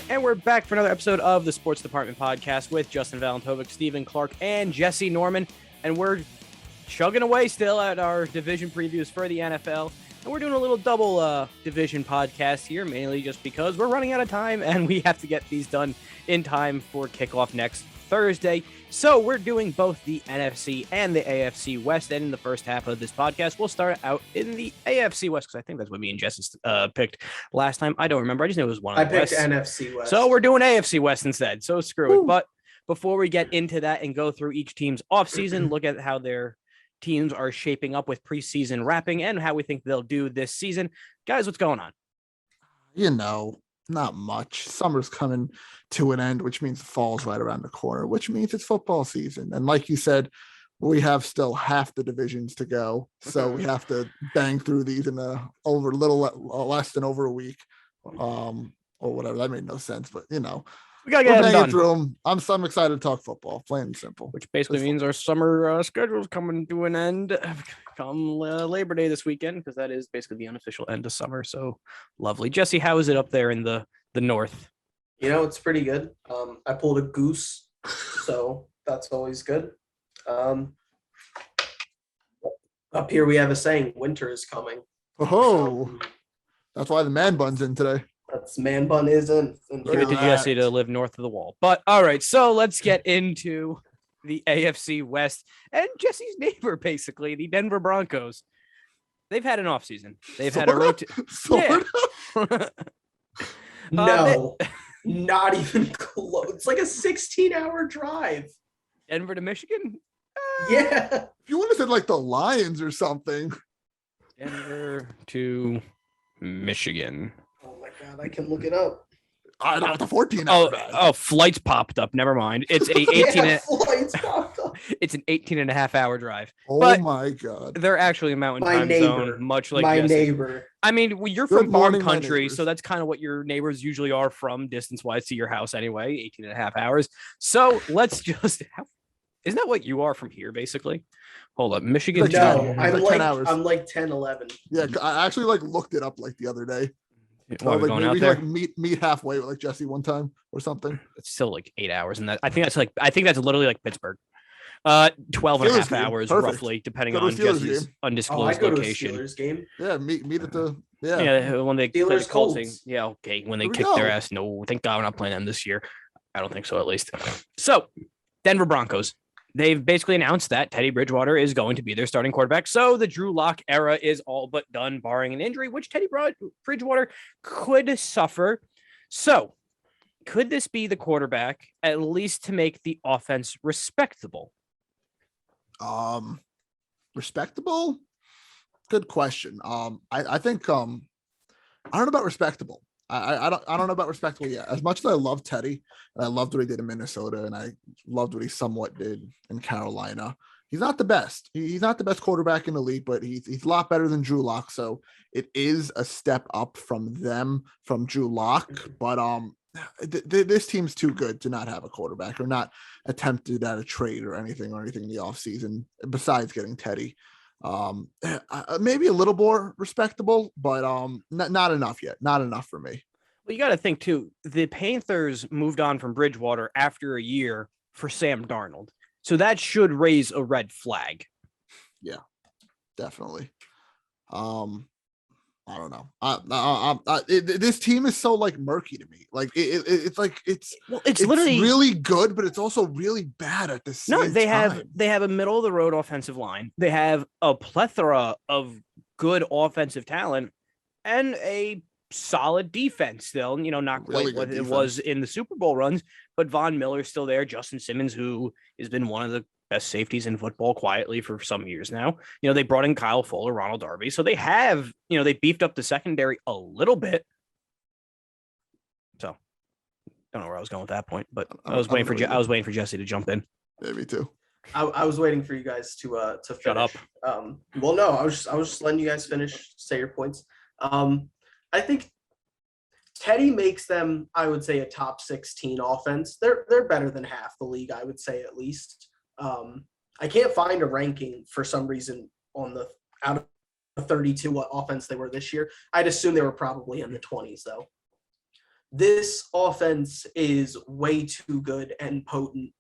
And we're back for another episode of the Sports Department Podcast with Justin Valentovic, Stephen Clark, and Jesse Norman. And we're chugging away still at our division previews for the NFL. And we're doing a little double division podcast here, mainly just because we're running out of time and we have to get these done in time for kickoff next Thursday. So we're doing both the NFC and the AFC West. And in the first half of this podcast, we'll start out in the AFC West, because I think that's what me and Jess picked last time. I don't remember. I just know it was one of the I picked NFC West. So we're doing AFC West instead. So screw it. But before we get into that and go through each team's offseason, look at how their teams are shaping up with preseason wrapping and how we think they'll do this season. Guys, what's going on? You know, not much. Summer's coming to an end, which means fall's right around the corner, which means it's football season. And like you said, we have still half the divisions to go. So we have to bang through these in less than over a week. Or whatever. That made no sense, but you know. We gotta get them done. Through them. I'm excited to talk football, plain and simple. Which basically means our summer schedule is coming to an end come Labor Day this weekend, because that is basically the unofficial end of summer. So lovely. Jesse, how is it up there in the north? You know, it's pretty good. I pulled a goose, so that's always good. Up here we have a saying, winter is coming. Oh, that's why the man bun's in today. That's man bun isn't. Give it to Jesse to live north of the wall. But all right, so let's get into the AFC West and Jesse's neighbor, basically, the Denver Broncos. They've had an offseason. They've had a rotation. No, not even close. It's like a 16-hour drive. Denver to Michigan? Yeah. If you would have said like the Lions or something. Denver to Michigan. Oh my God, I can look it up. I don't know, the 14-hour drive. Oh, flights popped up. Never mind. It's a 18 flights popped up. It's an 18-and-a-half-hour drive. Oh but my God. They're actually a mountain time zone, much like my Jesse. neighbor. I mean, you're from farm country, so that's kind of what your neighbors usually are from distance-wise to your house anyway, 18-and-a-half hours. So let's just isn't that what you are from here, basically? Hold up. Michigan. No, I'm like like 10 hours. I'm like 10, 11. Yeah, I actually like looked it up like the other day. Why are we going out there? Like meet halfway with like Jesse one time or something. It's still like 8 hours, and I think that's literally like Pittsburgh. 12 and a half hours, perfect. roughly, depending Go on Steelers Jesse's game. undisclosed location. Steelers game. Yeah, meet at the when they play the Colts. Colts. Yeah, okay. When they kick their ass, no, thank God we're not playing them this year. I don't think so, at least. So, Denver Broncos. They've basically announced that Teddy Bridgewater is going to be their starting quarterback. So the Drew Lock era is all but done, barring an injury, which Teddy Bridgewater could suffer. So could this be the quarterback, at least to make the offense respectable? Respectable? Good question. I think I don't know about respectable. I don't know about respectable yet. As much as I love Teddy and I loved what he did in Minnesota and I loved what he somewhat did in Carolina, he's not the best. He's not the best quarterback in the league, but he's a lot better than Drew Lock. So it is a step up from Drew Lock. But this team's too good to not have a quarterback or not attempted at a trade or anything in the offseason besides getting Teddy. Maybe a little more respectable, but not enough yet. Not enough for me. Well, you got to think too. The Panthers moved on from Bridgewater after a year for Sam Darnold, so that should raise a red flag. Yeah, definitely. I don't know. This team is so like murky to me. Like it's literally really good, but it's also really bad at the same time. They have a middle of the road offensive line. They have a plethora of good offensive talent and a solid defense still. You know, not quite really what it was in the Super Bowl runs, but Von Miller's still there. Justin Simmons, who has been one of the best safeties in football quietly for some years now. You know, they brought in Kyle Fuller, Ronald Darby. So they have, they beefed up the secondary a little bit. So don't know where I was going with that point, but I was waiting for Jesse to jump in. Yeah, me too. I was waiting for you guys to finish. Shut up. Well, no, I was just letting you guys finish, say your points. I think Teddy makes them, I would say, a top 16 offense. They're better than half the league, I would say, at least. I can't find a ranking for some reason out of 32 what offense they were this year. I'd assume they were probably in the 20s though. this offense is way too good and potent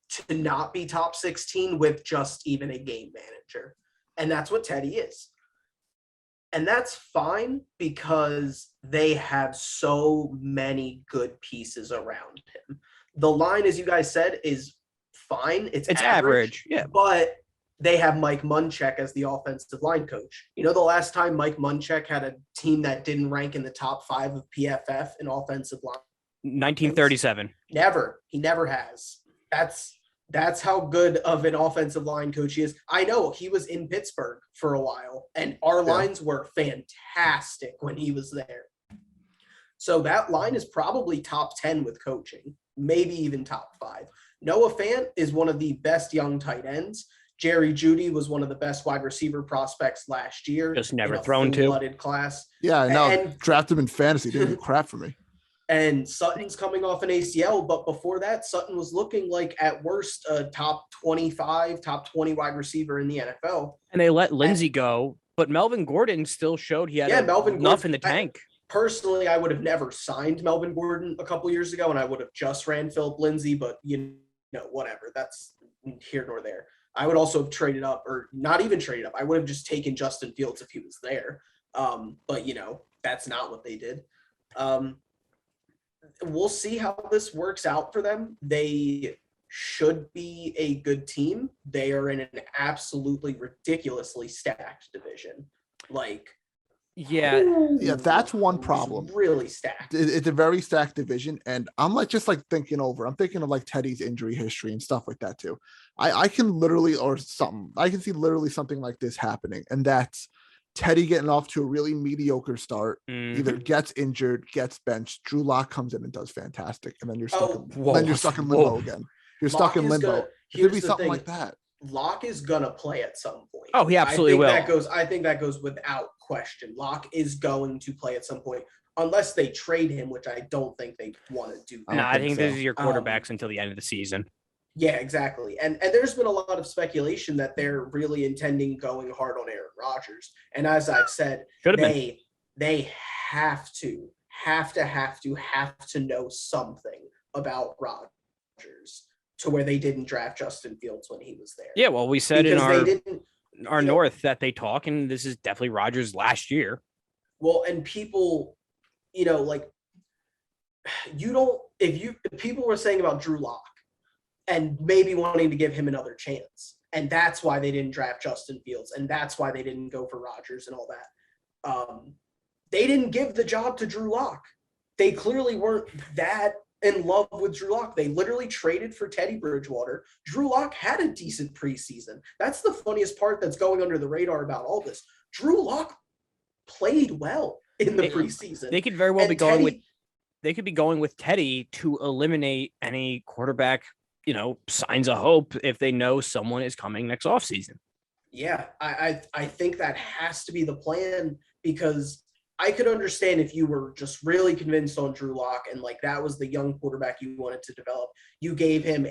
to not be top 16 with just even a game manager. And that's what Teddy is. And that's fine because they have so many good pieces around him. The line, as you guys said, is fine. It's average. Yeah. But they have Mike Munchak as the offensive line coach. You know, the last time Mike Munchak had a team that didn't rank in the top 5 of PFF in offensive line? 1937. Never. He never has. That's how good of an offensive line coach he is. I know he was in Pittsburgh for a while, and our lines were fantastic when he was there. So that line is probably top 10 with coaching, maybe even top 5. Noah Fant is one of the best young tight ends. Jerry Jeudy was one of the best wide receiver prospects last year. Just never thrown to. Flooded class. Yeah, I know. And draft him in fantasy. Didn't do crap for me. And Sutton's coming off an ACL, but before that, Sutton was looking like at worst a top 25, top 20 wide receiver in the NFL. And they let Lindsey go, but Melvin Gordon still showed he had enough in the tank. Personally, I would have never signed Melvin Gordon a couple years ago, and I would have just ran Philip Lindsay, but whatever. That's here nor there. I would also have traded up, or not even traded up. I would have just taken Justin Fields if he was there. But that's not what they did. We'll see how this works out for them. They should be a good team. They are in an absolutely ridiculously stacked division. That's one problem. Really stacked. It's a very stacked division, and I'm thinking over. I'm thinking of Teddy's injury history and stuff like that too. I can see literally something like this happening, and that's Teddy getting off to a really mediocre start, either gets injured, gets benched. Drew Lock comes in and does fantastic, and then you're stuck. You're stuck in limbo again. You're stuck in limbo. It could be something like that. Lock is gonna play at some point. Oh, he absolutely will. I think that goes without question. Lock is going to play at some point, unless they trade him, which I don't think they want to do. No, I think this is your quarterbacks until the end of the season. Yeah, exactly. And there's been a lot of speculation that they're really intending going hard on Aaron Rodgers. And as I've said, they have to know something about Rodgers to where they didn't draft Justin Fields when he was there. Yeah, well, we said in our North that they talk, and this is definitely Rodgers last year. Well, and people, if people were saying about Drew Lock, and maybe wanting to give him another chance. And that's why they didn't draft Justin Fields. And that's why they didn't go for Rodgers and all that. They didn't give the job to Drew Lock. They clearly weren't that in love with Drew Lock. They literally traded for Teddy Bridgewater. Drew Lock had a decent preseason. That's the funniest part that's going under the radar about all this. Drew Lock played well in the preseason. They could very well be going with Teddy to eliminate any quarterback signs of hope if they know someone is coming next offseason. Yeah, I think that has to be the plan, because I could understand if you were just really convinced on Drew Lock and that was the young quarterback you wanted to develop. You gave him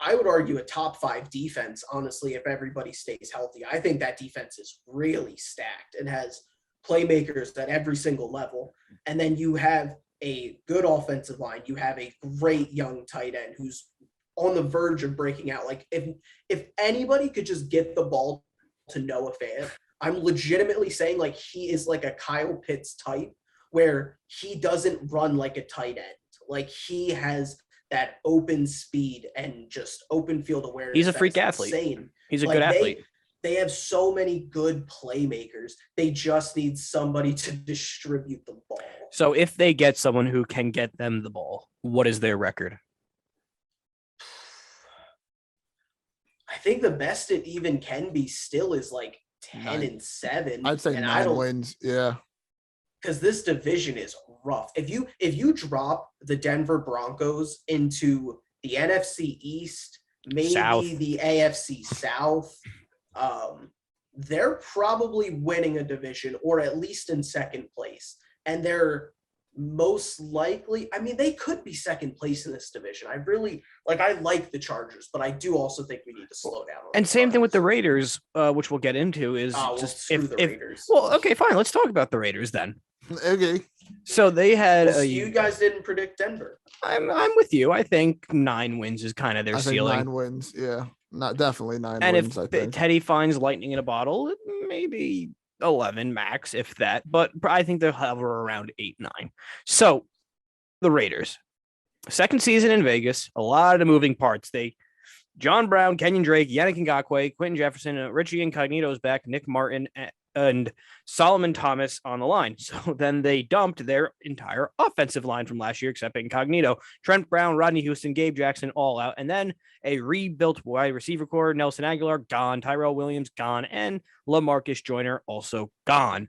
I would argue, a top 5 defense, honestly, if everybody stays healthy. I think that defense is really stacked and has playmakers at every single level. And then you have a good offensive line. You have a great young tight end who's on the verge of breaking out. If anybody could just get the ball to Noah Fant, I'm legitimately saying he is a Kyle Pitts type, where he doesn't run like a tight end. He has that open speed and just open field awareness. He's a freak athlete. Insane. He's a good athlete. They have so many good playmakers. They just need somebody to distribute the ball. So if they get someone who can get them the ball, what is their record? I think the best it even can be still is 10-7. I'd say 9 wins. Yeah. Because this division is rough. If you drop the Denver Broncos into the NFC East, maybe South. The AFC South, they're probably winning a division, or at least in second place. And they're most likely, they could be second place in this division. I really I like the Chargers, but I do also think we need to slow down. And same thing with the Raiders, which we'll get into, is the Raiders. Well, okay, fine. Let's talk about the Raiders then. Okay. So they had You guys didn't predict Denver. I'm with you. I think 9 wins is kind of their I think ceiling. 9 wins. Yeah. Not definitely 9 And wins, I if think. Teddy finds lightning in a bottle, maybe 11 max, if that. But I think they'll hover around 8, 9. So the Raiders, second season in Vegas, a lot of moving parts. John Brown, Kenyon Drake, Yannick Ngakoue, Quentin Jefferson, Richie Incognito is back, Nick Martin, and Solomon Thomas on the line. So then they dumped their entire offensive line from last year, except Incognito. Trent Brown, Rodney Houston, Gabe Jackson, all out. And then a rebuilt wide receiver core, Nelson Aguilar, gone. Tyrell Williams, gone. And LaMarcus Joyner, also gone.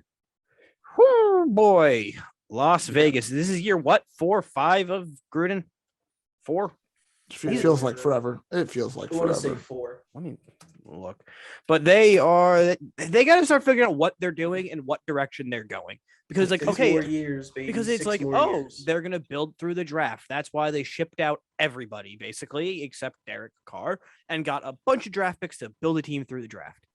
Whoo, boy. Las Vegas. This is year, what, 4 or 5 of Gruden? 4? It feels like forever. It feels like I want to forever. say 4. Let me look. But they got to start figuring out what they're doing and what direction they're going. Because, like, 6 okay, more years, baby. because it's 6 like, more oh, years. they're going to build through the draft. That's why they shipped out everybody, basically, except Derek Carr, and got a bunch of draft picks to build a team through the draft.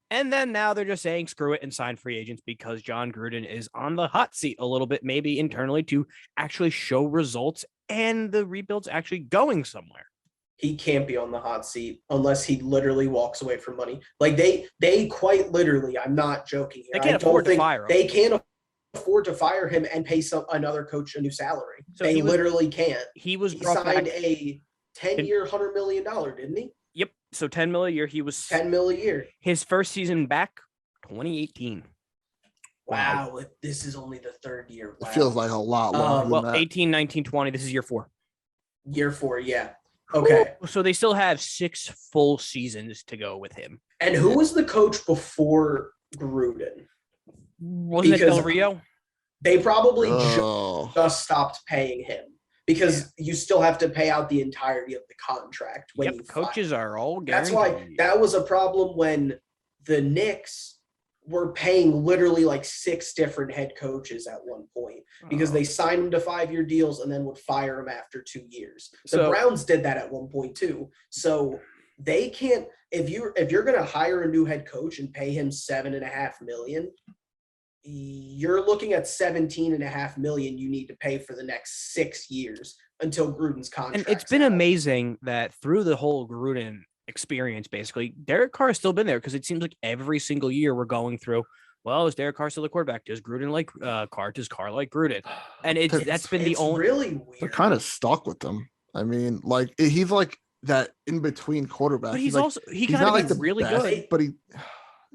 And then now they're just saying, screw it, and sign free agents because John Gruden is on the hot seat a little bit, maybe internally, to actually show results and the rebuild's actually going somewhere. He can't be on the hot seat unless he literally walks away from money. Like they quite literally, I'm not joking here. They can't afford to fire him. They can't afford to fire him and pay another coach a new salary. So they literally can't. He signed a 10-year, $100 million, didn't he? Yep. So $10 million a year. He was $10 million a year. His first season back, 2018. Wow, this is only the 3rd year. Wow. It feels like a lot longer than that. 18, 19, 20. This is year 4. Year 4, yeah. Okay. So they still have 6 full seasons to go with him. And who was the coach before Gruden? Wasn't it Del Rio? They probably just stopped paying him because you still have to pay out the entirety of the contract. When coaches are all guaranteed. That's why that was a problem when the Knicks were paying literally like 6 different head coaches at one point because they signed them to 5-year deals and then would fire them after 2 years. The Browns did that at one point too. So they can't, if you're going to hire a new head coach and pay him $7.5 million, you're looking at $17.5 million you need to pay for the next 6 years until Gruden's contract. And it's been amazing that through the whole Gruden experience, basically, Derek Carr has still been there because it seems like every single year we're going through, well, is Derek Carr still the quarterback? Does Gruden like Carr? Does Carr like Gruden? And that's been the only really weird. They're kind of stuck with them. I mean, like he's like that in between quarterback. But he's not like the really best, good. But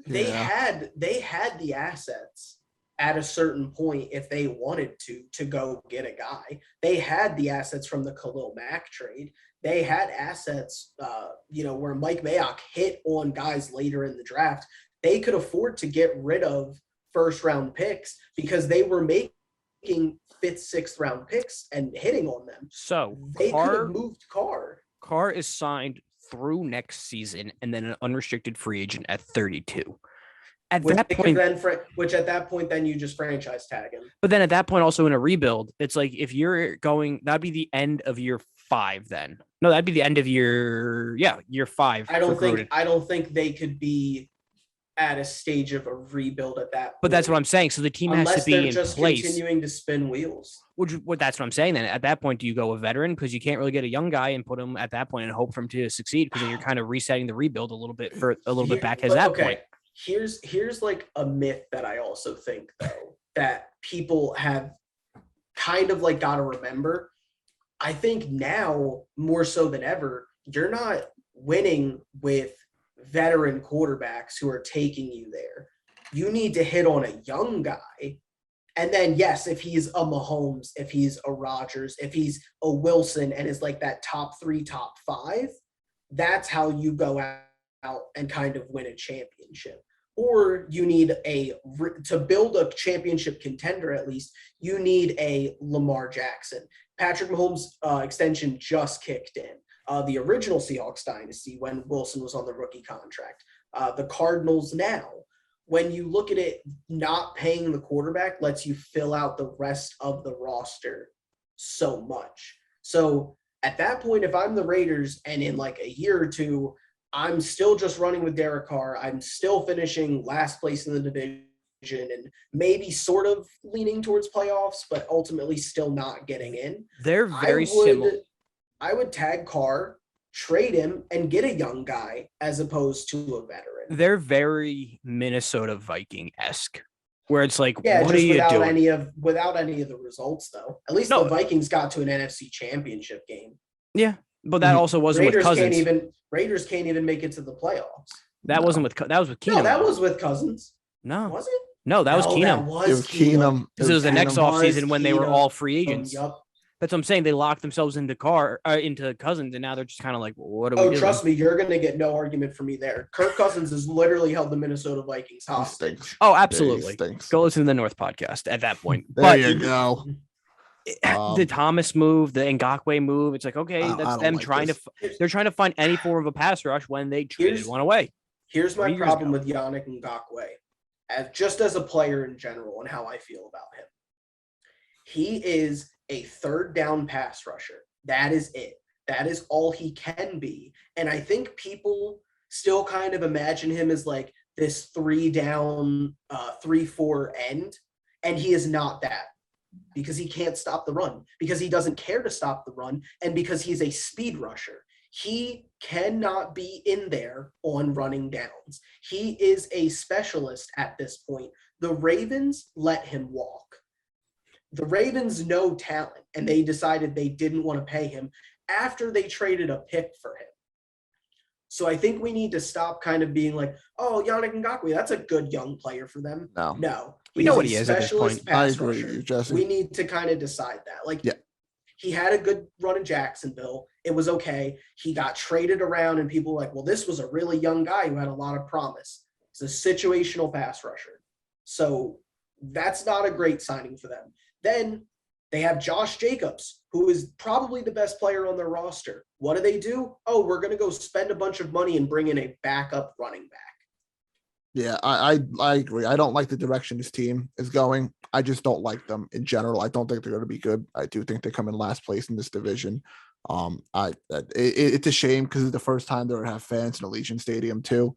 they had the assets at a certain point if they wanted to go get a guy. They had the assets from the Khalil Mack trade. They had assets, where Mike Mayock hit on guys later in the draft. They could afford to get rid of first-round picks because they were making 5th, 6th-round picks and hitting on them. So they could have moved Carr. Carr is signed through next season and then an unrestricted free agent at 32. At that point, then you just franchise tag him. But then at that point, also in a rebuild, it's like if you're going, that'd be the end of year 5. Then no, that'd be the end of year 5. I don't think they could be at a stage of a rebuild at that point. But that's what I'm saying. So the team has to be in place. Continuing to spin wheels. That's what I'm saying. Then at that point, do you go a veteran because you can't really get a young guy and put him at that point and hope for him to succeed because then you're kind of resetting the rebuild a little bit back at that point. Here's like a myth that I also think though that people have kind of like got to remember. I think now more so than ever, you're not winning with veteran quarterbacks who are taking you there. You need to hit on a young guy. And then, yes, if he's a Mahomes, if he's a Rodgers, if he's a Wilson and is like that top 3, top 5, that's how you go out and kind of win a championship. Or you need to build a championship contender, at least, you need a Lamar Jackson. Patrick Mahomes' extension just kicked in. The original Seahawks dynasty when Wilson was on the rookie contract. The Cardinals now. When you look at it, not paying the quarterback lets you fill out the rest of the roster so much. So at that point, if I'm the Raiders and in like a year or two, I'm still just running with Derek Carr. I'm still finishing last place in the division. and maybe sort of leaning towards playoffs, but ultimately still not getting in. They're very similar. I would tag Carr, trade him, and get a young guy as opposed to a veteran. They're very Minnesota Viking-esque, where it's like, Yeah, what are just you without doing? without any of the results, though. At least No. the Vikings got to an NFC Championship game. Yeah, but that also wasn't with Cousins. Raiders can't even make it to the playoffs. That was with Keenum. No, that was with Cousins. No. Was it? No, that was Keenum. That was Keenum. Because it was the next offseason when they were all free agents. Yep. That's what I'm saying. They locked themselves into Cousins, and now they're just kind of like, well, what are we doing? Trust me, you're going to get no argument from me there. Kirk Cousins has literally held the Minnesota Vikings hostage. Oh, absolutely. Go listen to the North podcast at that point. There you go. The Thomas move, the Ngakoue move, it's like, okay, that's them they're trying to find any form of a pass rush when they traded one away. Here's my problem with Yannick Ngakoue, just as a player in general and how I feel about him. He is a third down pass rusher. That is it. That is all he can be. And I think people still kind of imagine him as like this 3-down, 3-4 end. And he is not that, because he can't stop the run, because he doesn't care to stop the run, and because he's a speed rusher. He cannot be in there on running downs. He is a specialist at this point. The Ravens let him walk. The Ravens know talent, and they decided they didn't want to pay him after they traded a pick for him. So I think we need to stop kind of being like, oh, Yannick Ngakoue, that's a good young player for them. No. We know what he is at this point. I agree with you, Jesse. We need to kind of decide that. He had a good run in Jacksonville. It was okay. He got traded around, and people were like, well, this was a really young guy who had a lot of promise. He's a situational pass rusher. So that's not a great signing for them. Then they have Josh Jacobs, who is probably the best player on their roster. What do? Oh, we're going to go spend a bunch of money and bring in a backup running back. Yeah, I agree. I don't like the direction this team is going. I just don't like them in general. I don't think they're going to be good. I do think they come in last place in this division. It's a shame because it's the first time they would have fans in Allegiant Stadium too.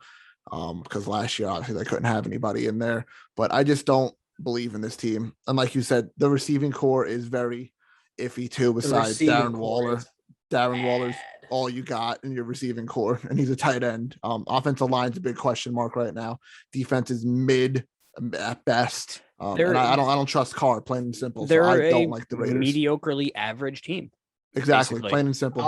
Because last year obviously they couldn't have anybody in there. But I just don't believe in this team. And like you said, the receiving core is very iffy too. Besides Darren Waller, Waller's all you got in your receiving core, and he's a tight end. Offensive line's a big question mark right now. Defense is mid at best. And I don't trust Carr, plain and simple. So I don't like the Raiders. Mediocrely average team. Exactly, basically. Plain and simple.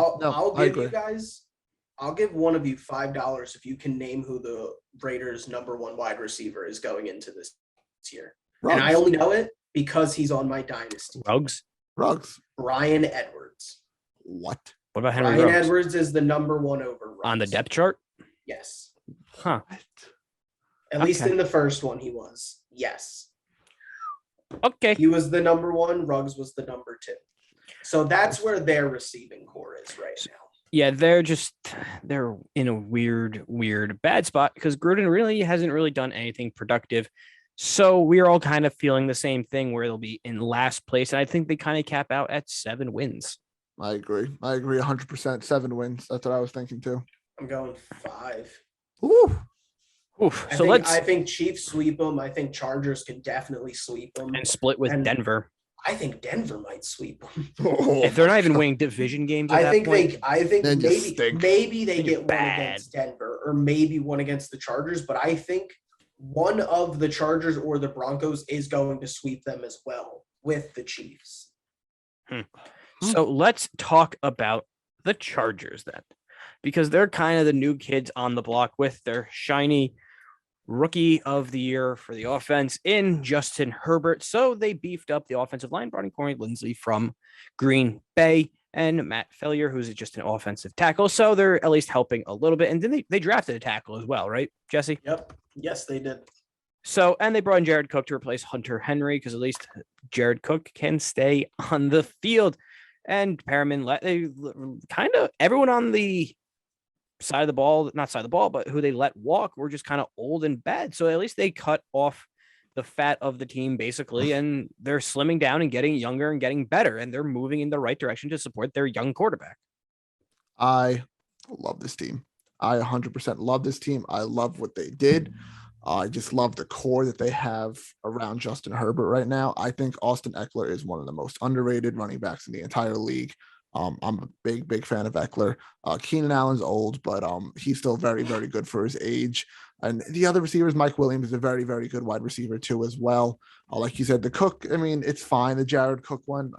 I'll give one of you $5 if you can name who the Raiders' number one wide receiver is going into this year. Ruggs. And I only know it because he's on my dynasty. Ruggs. Brian Edwards. What about Henry Brian Ruggs? Edwards is the number one over Ruggs. On the depth chart? Yes. Huh. At least in the first one he was. Yes. Okay. He was the number one. Ruggs was the number 2. So that's where their receiving core is right now. Yeah, they're in a weird bad spot because Gruden really hasn't really done anything productive. So we're all kind of feeling the same thing where they'll be in last place. And I think they kind of cap out at 7 wins. I agree 100%. 7 wins. That's what I was thinking too. I'm going 5. So I think Chiefs sweep them. I think Chargers can definitely sweep them. And split with Denver. I think Denver might sweep them. If they're not even winning division games I think maybe they get bad. One against Denver or maybe one against the Chargers. But I think one of the Chargers or the Broncos is going to sweep them as well with the Chiefs. So let's talk about the Chargers then, because they're kind of the new kids on the block with their shiny rookie of the year for the offense in Justin Herbert. So they beefed up the offensive line, brought in Corey Linsley from Green Bay and Matt Fellier, who's just an offensive tackle. So they're at least helping a little bit. And then they drafted a tackle as well, right, Jesse? Yep. Yes, they did. So, and they brought in Jared Cook to replace Hunter Henry because at least Jared Cook can stay on the field. And Perriman kind of everyone on the side of the ball, not side of the ball, but who they let walk were just kind of old and bad. So at least they cut off the fat of the team basically, and they're slimming down and getting younger and getting better, and they're moving in the right direction to support their young quarterback. I love this team. I 100% love this team. I love what they did. I just love the core that they have around Justin Herbert right now. I think Austin Eckler is one of the most underrated running backs in the entire league. I'm a big fan of Eckler. Keenan Allen's old, but he's still very, very good for his age. And the other receivers, Mike Williams is a very, very good wide receiver too as well. Like you said, the Cook, I mean, it's fine. The Jared Cook one,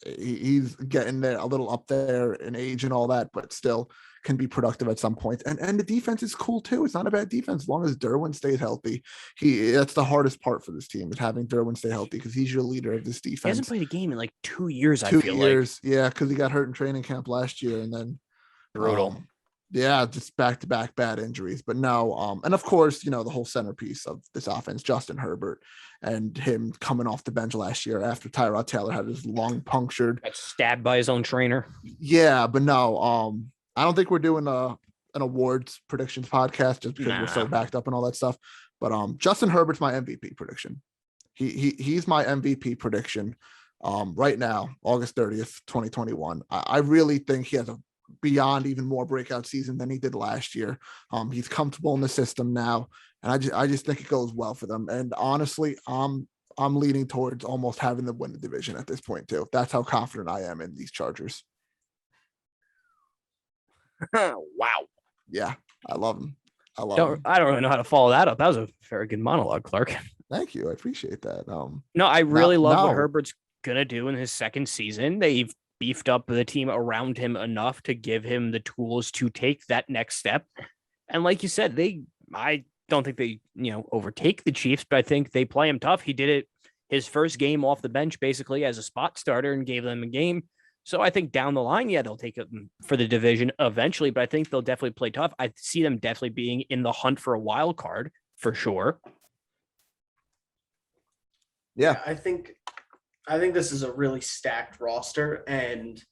he's getting there a little up there in age and all that, but still can be productive at some point. And the defense is cool too. It's not a bad defense as long as Derwin stays healthy. That's the hardest part for this team is having Derwin stay healthy because he's your leader of this defense. He hasn't played a game in like 2 years. I feel 2 years, yeah, because he got hurt in training camp last year, and then brutal. Yeah, just back-to-back bad injuries. But no, and of course, the whole centerpiece of this offense, Justin Herbert, and him coming off the bench last year after Tyrod Taylor had his lung punctured. Got stabbed by his own trainer. Yeah, but no, I don't think we're doing an awards predictions podcast just because we're so backed up and all that stuff. But Justin Herbert's my MVP prediction. He's my MVP prediction right now, August 30th, 2021. I really think he has a beyond even more breakout season than he did last year. He's comfortable in the system now, and I just think it goes well for them. And honestly, I'm leaning towards almost having them win the division at this point too. That's how confident I am in these Chargers. Wow. Yeah, I love him. I don't really know how to follow that up. That was a very good monologue, Clark. Thank you. I appreciate that. No, I really love what Herbert's gonna do in his second season. They've beefed up the team around him enough to give him the tools to take that next step. And like you said, I don't think they, overtake the Chiefs, but I think they play him tough. He did it his first game off the bench, basically as a spot starter, and gave them a game. So I think down the line, they'll take it for the division eventually, but I think they'll definitely play tough. I see them definitely being in the hunt for a wild card for sure. Yeah, I think this is a really stacked roster, and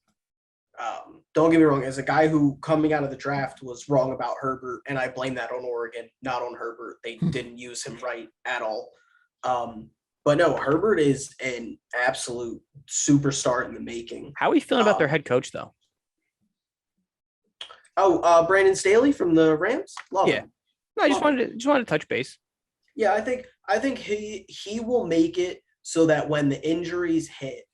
don't get me wrong, as a guy who coming out of the draft was wrong about Herbert, and I blame that on Oregon, not on Herbert. They didn't use him right at all. But no, Herbert is an absolute superstar in the making. How are you feeling about their head coach, though? Brandon Staley from the Rams? Love him. No, I just wanted to touch base. Yeah, I think he will make it so that when the injuries hit,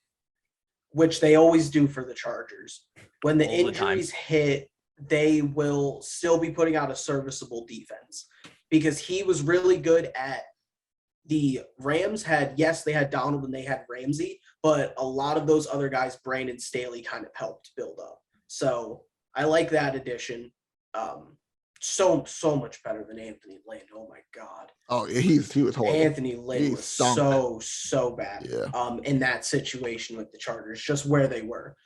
which they always do for the Chargers, when the injuries hit, they will still be putting out a serviceable defense because he was really good at the Rams they had Donald and they had Ramsey, but a lot of those other guys, Brandon Staley kind of helped build up. So I like that addition. So much better than Anthony Lynn. Oh my God. Oh, he was horrible. Anthony Lynn was so bad. Yeah. In that situation with the Chargers, just where they were.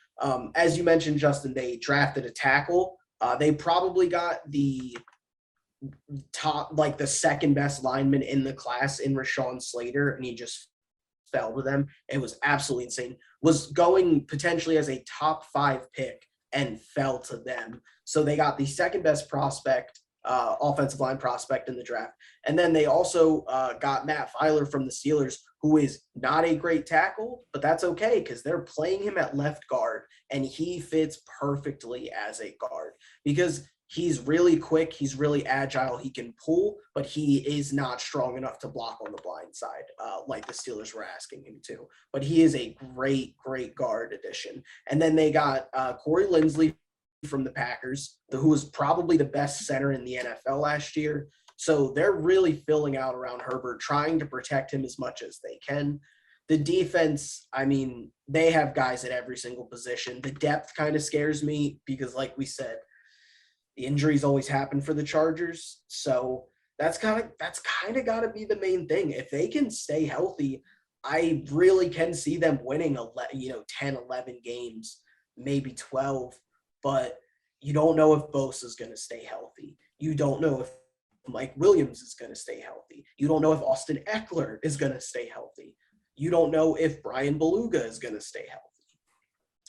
As you mentioned, Justin, they drafted a tackle. They probably got the top, like the second best lineman in the class in Rashawn Slater, and he just fell to them. It was absolutely insane. Was going potentially as a top 5 pick and fell to them. So they got the second best prospect, offensive line prospect in the draft. And then they also got Matt Filer from the Steelers, who is not a great tackle, but that's okay because they're playing him at left guard, and he fits perfectly as a guard because he's really quick. He's really agile. He can pull, but he is not strong enough to block on the blind side like the Steelers were asking him to. But he is a great guard addition. And then they got Corey Linsley from the Packers, who was probably the best center in the NFL last year. So they're really filling out around Herbert, trying to protect him as much as they can. The defense, I mean, they have guys at every single position. The depth kind of scares me because, like we said, the injuries always happen for the Chargers. So that's kind of got to be the main thing. If they can stay healthy, I really can see them winning 10, 11 games, maybe 12. But you don't know if Bosa is going to stay healthy. You don't know if Mike Williams is going to stay healthy. You don't know if Austin Eckler is going to stay healthy. You don't know if Brian Beluga is going to stay healthy.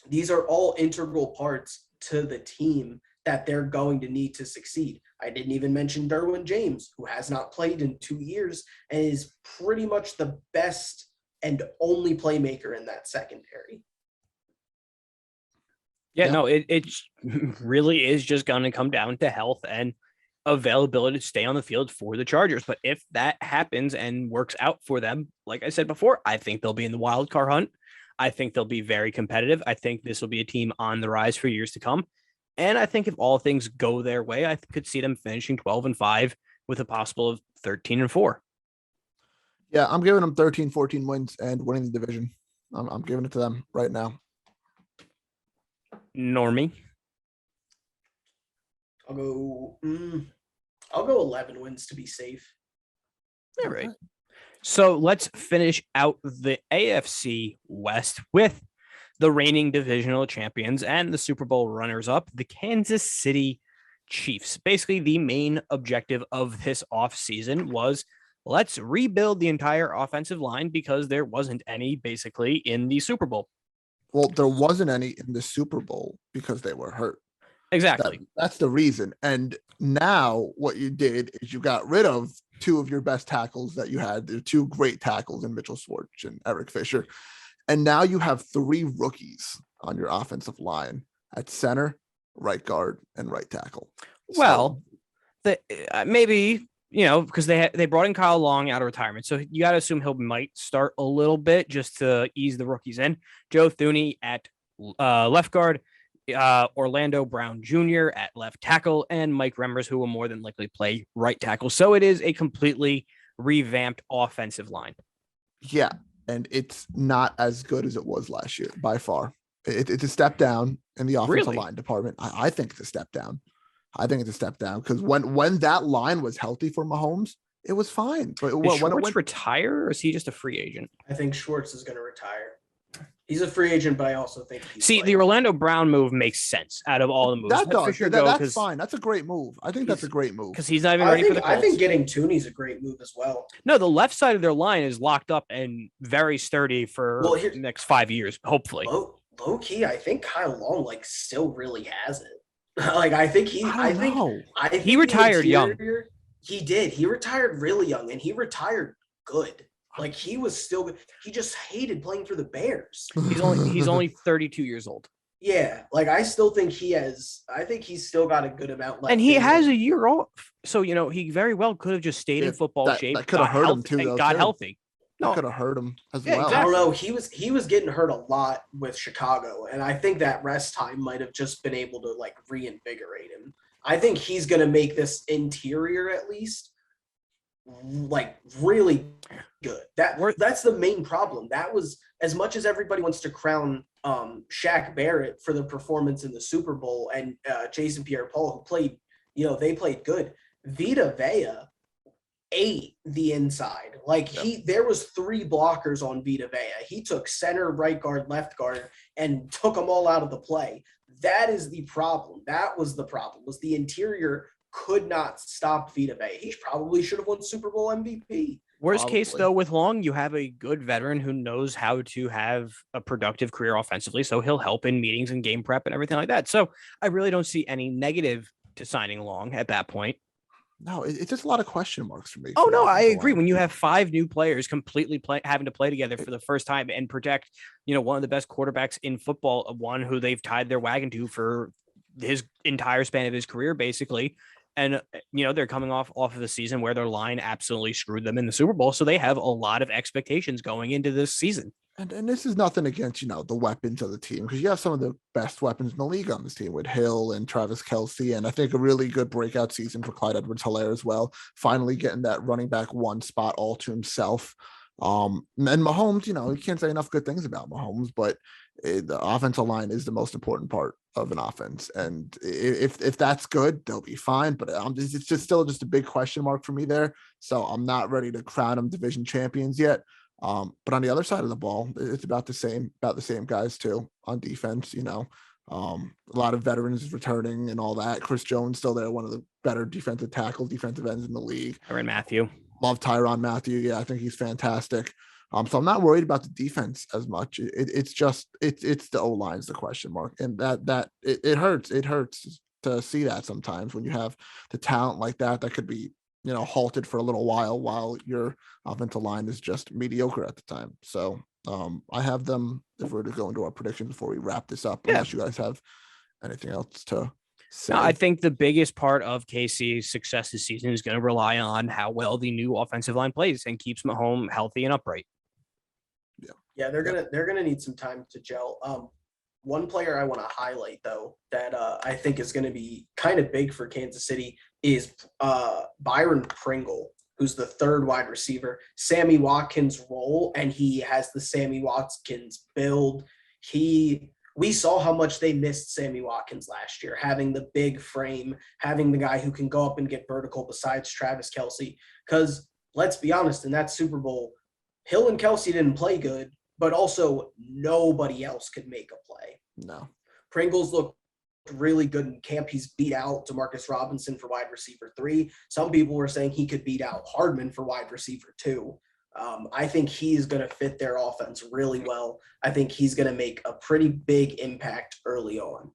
These are all integral parts to the team that they're going to need to succeed. I didn't even mention Derwin James, who has not played in 2 years and is pretty much the best and only playmaker in that secondary. Yeah, no, it really is just going to come down to health. And availability to stay on the field for the Chargers. But if that happens and works out for them, like I said before, I think they'll be in the wild card hunt. I think they'll be very competitive. I think this will be a team on the rise for years to come. And I think if all things go their way, I could see them finishing 12-5 with a possible of 13-4. Yeah, I'm giving them 13, 14 wins and winning the division. I'm giving it to them right now. Normie. I'll go 11 wins to be safe. All right. So let's finish out the AFC West with the reigning divisional champions and the Super Bowl runners-up, the Kansas City Chiefs. Basically, the main objective of this offseason was let's rebuild the entire offensive line because there wasn't any basically in the Super Bowl. Well, there wasn't any in the Super Bowl because they were hurt. Exactly. That's the reason. And now what you did is you got rid of two of your best tackles that you had. They're two great tackles in Mitchell Schwartz and Eric Fisher. And now you have three rookies on your offensive line at center, right guard, and right tackle. Well, maybe, because they brought in Kyle Long out of retirement. So you got to assume he might start a little bit just to ease the rookies in. Joe Thuney at left guard, Orlando Brown Jr. at left tackle, and Mike Remmers, who will more than likely play right tackle. So it is a completely revamped offensive line. Yeah, and it's not as good as it was last year by far. It's a step down in the offensive line department. I think it's a step down. I think it's a step down because when that line was healthy for Mahomes, it was fine. But Did Schwartz retire, or is he just a free agent? I think Schwartz is going to retire. He's a free agent, but I also think the Orlando Brown move makes sense out of all the moves. That's fine. That's a great move. I think that's a great move because he's not even ready for the Colts. I think getting Tooney's a great move as well. No, the left side of their line is locked up and very sturdy for the next 5 years, hopefully. Low key, I think Kyle Long still really has it. I think he retired young. He did. He retired really young, and he retired good. He was still good. He just hated playing for the Bears. He's only 32 years old. Yeah, I still think I think he's still got a good amount left. And he has a year off. So, he very well could have just stayed in football shape. That could have hurt him too, got healthy. That could have hurt him as well. Exactly. I don't know. He was getting hurt a lot with Chicago, and I think that rest time might have just been able to reinvigorate him. I think he's going to make this interior at least really good. That's the main problem. That was, as much as everybody wants to crown Shaq Barrett for the performance in the Super Bowl and Jason Pierre-Paul, who played, they played good. Vita Vea ate the inside. There was 3 blockers on Vita Vea. He took center, right guard, left guard, and took them all out of the play. That is the problem. That was the problem, was the interior could not stop Vita Vea. He probably should have won Super Bowl MVP. Worst case, though, with Long, you have a good veteran who knows how to have a productive career offensively, so he'll help in meetings and game prep and everything like that. So I really don't see any negative to signing Long at that point. No, it's just a lot of question marks for me. Oh, no, I agree. When you have 5 new players completely having to play together for the first time and protect, one of the best quarterbacks in football, one who they've tied their wagon to for his entire span of his career, basically. And, they're coming off of the season where their line absolutely screwed them in the Super Bowl. So they have a lot of expectations going into this season. And this is nothing against, the weapons of the team, because you have some of the best weapons in the league on this team with Hill and Travis Kelce. And I think a really good breakout season for Clyde Edwards-Helaire as well. Finally getting that running back 1 spot all to himself. And Mahomes, you can't say enough good things about Mahomes, but the offensive line is the most important part of an offense. And if that's good, they'll be fine. But it's just still a big question mark for me there. So I'm not ready to crown them division champions yet. But on the other side of the ball, it's about the same guys too on defense. A lot of veterans returning and all that. Chris Jones still there, one of the better defensive ends in the league. Tyrann Mathieu. Love Tyrann Mathieu. Yeah, I think he's fantastic. So I'm not worried about the defense as much. It's the O-line's the question mark, and that it hurts. It hurts to see that sometimes when you have the talent like that could be halted for a little while your offensive line is just mediocre at the time. So I have them, if we're to go into our predictions before we wrap this up, unless you guys have anything else to. say. No, I think the biggest part of KC's success this season is going to rely on how well the new offensive line plays and keeps Mahomes healthy and upright. Yeah, they're gonna need some time to gel. One player I want to highlight though that I think is going to be kind of big for Kansas City is Byron Pringle, who's the third wide receiver. Sammy Watkins' role, and he has the Sammy Watkins build. We saw how much they missed Sammy Watkins last year, having the big frame, having the guy who can go up and get vertical besides Travis Kelce. Because let's be honest, in that Super Bowl, Hill and Kelce didn't play good, but also nobody else could make a play. No. Pringles looked really good in camp. He's beat out DeMarcus Robinson for wide receiver 3. Some people were saying he could beat out Hardman for wide receiver 2. I think he's going to fit their offense really well. I think he's going to make a pretty big impact early on.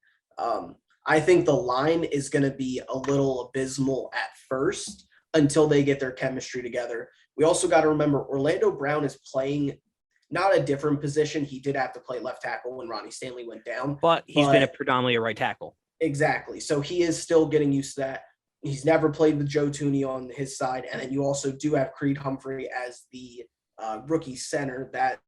I think the line is going to be a little abysmal at first until they get their chemistry together. We also got to remember Orlando Brown is playing not a different position. He did have to play left tackle when Ronnie Stanley went down. But he's been predominantly a right tackle. Exactly. So he is still getting used to that. He's never played with Joe Thuney on his side. And then you also do have Creed Humphrey as the rookie center that,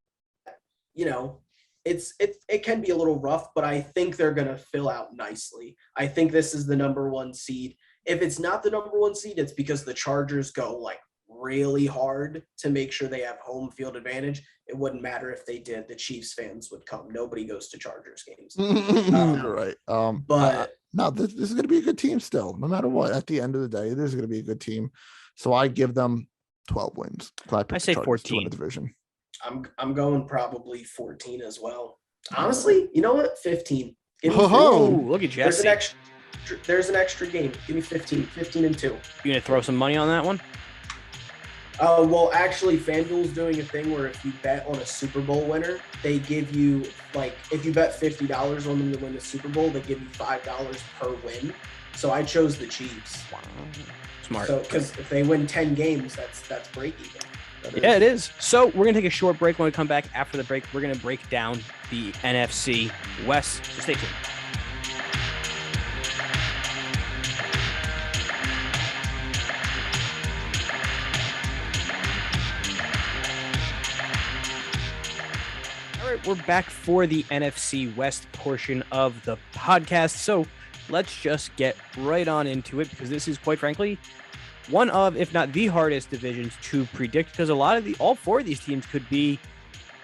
it can be a little rough, but I think they're going to fill out nicely. I think this is the number 1 seed. If it's not the number 1 seed, it's because the Chargers go really hard to make sure they have home field advantage. It wouldn't matter if they did. The Chiefs fans would come. Nobody goes to Chargers games. You're right. But no, this is going to be a good team still, no matter what. At the end of the day, this is going to be a good team. So I give them 12 wins. I say 14 in the division. I'm going probably 14 as well. Honestly, you know what? 15. Look at Jesse. There's an extra game. Give me 15. 15 and 2. You gonna throw some money on that one? Well, actually, FanDuel's doing a thing where if you bet on a Super Bowl winner, they give you, if you bet $50 on them to win the Super Bowl, they give you $5 per win. So I chose the Chiefs. Wow. Smart. So, because if they win 10 games, that's break even. Yeah, it is. So we're going to take a short break. When we come back after the break, we're going to break down the NFC West. So stay tuned. All right, we're back for the NFC West portion of the podcast. So let's just get right on into it, because this is, quite frankly, one of, if not the hardest divisions to predict, because all 4 of these teams could be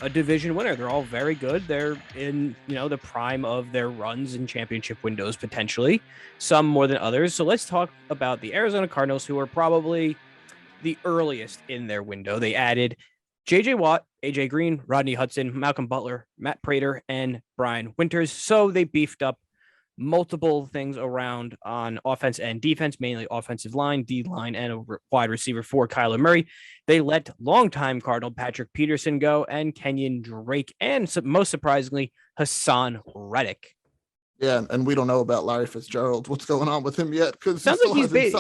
a division winner. They're all very good. They're in, the prime of their runs and championship windows, potentially, some more than others. So let's talk about the Arizona Cardinals, who are probably the earliest in their window. They added JJ Watt, AJ Green, Rodney Hudson, Malcolm Butler, Matt Prater, and Brian Winters. So they beefed up multiple things around on offense and defense, mainly offensive line, D-line, and a wide receiver for Kyler Murray. They let longtime Cardinal Patrick Peterson go, and Kenyon Drake, and most surprisingly, Hassan Reddick. Yeah, and we don't know about Larry Fitzgerald. What's going on with him yet? Because sounds like it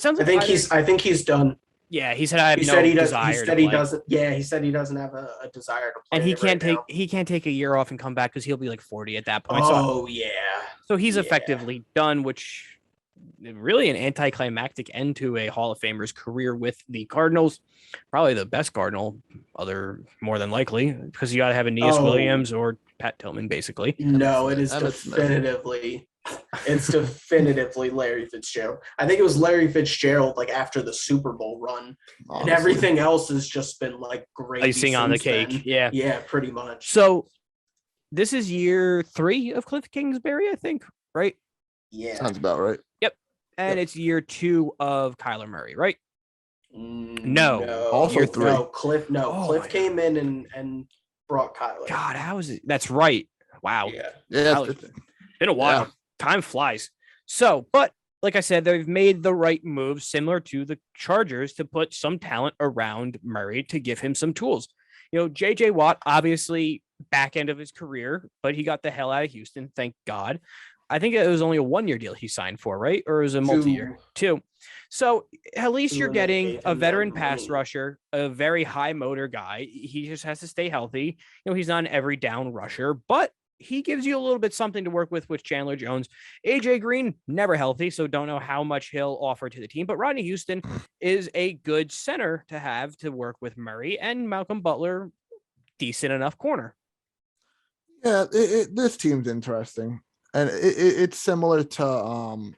sounds like I think he's done. Yeah, he said I have no desire. He said he doesn't. Yeah, he said he doesn't have a desire to play. And he can't take a year off and come back because he'll be like 40 at that point. Yeah. So he's effectively done, which really an anticlimactic end to a Hall of Famer's career with the Cardinals. Probably the best Cardinal, more than likely, because you got to have Aeneas Williams or Pat Tillman, basically. No, it is definitively. It's definitively Larry Fitzgerald. I think it was Larry Fitzgerald after the Super Bowl run. Honestly. And everything else has just been great. Icing on the cake. Then. Yeah. Yeah, pretty much. So this is year 3 of Cliff Kingsbury, I think, right? Yeah. Sounds about right. Yep. And it's year 2 of Kyler Murray, right? No. Also 3. No, Cliff came in and brought Kyler. God, how is it? That's right. Wow. Yeah. It's been a while. Yeah. Time flies. So, but like I said, they've made the right moves, similar to the Chargers, to put some talent around Murray to give him some tools. JJ Watt, obviously back end of his career, but he got the hell out of Houston. Thank God. I think it was only a 1-year deal he signed for, right? Or was it a multi-year? 2. So at least you're getting a veteran pass rusher, a very high motor guy. He just has to stay healthy. He's not an every down rusher, but he gives you a little bit something to work with Chandler Jones. AJ Green, never healthy, so don't know how much he'll offer to the team. But Rodney Houston is a good center to have to work with Murray, and Malcolm Butler, decent enough corner. Yeah, this team's interesting, and it's similar to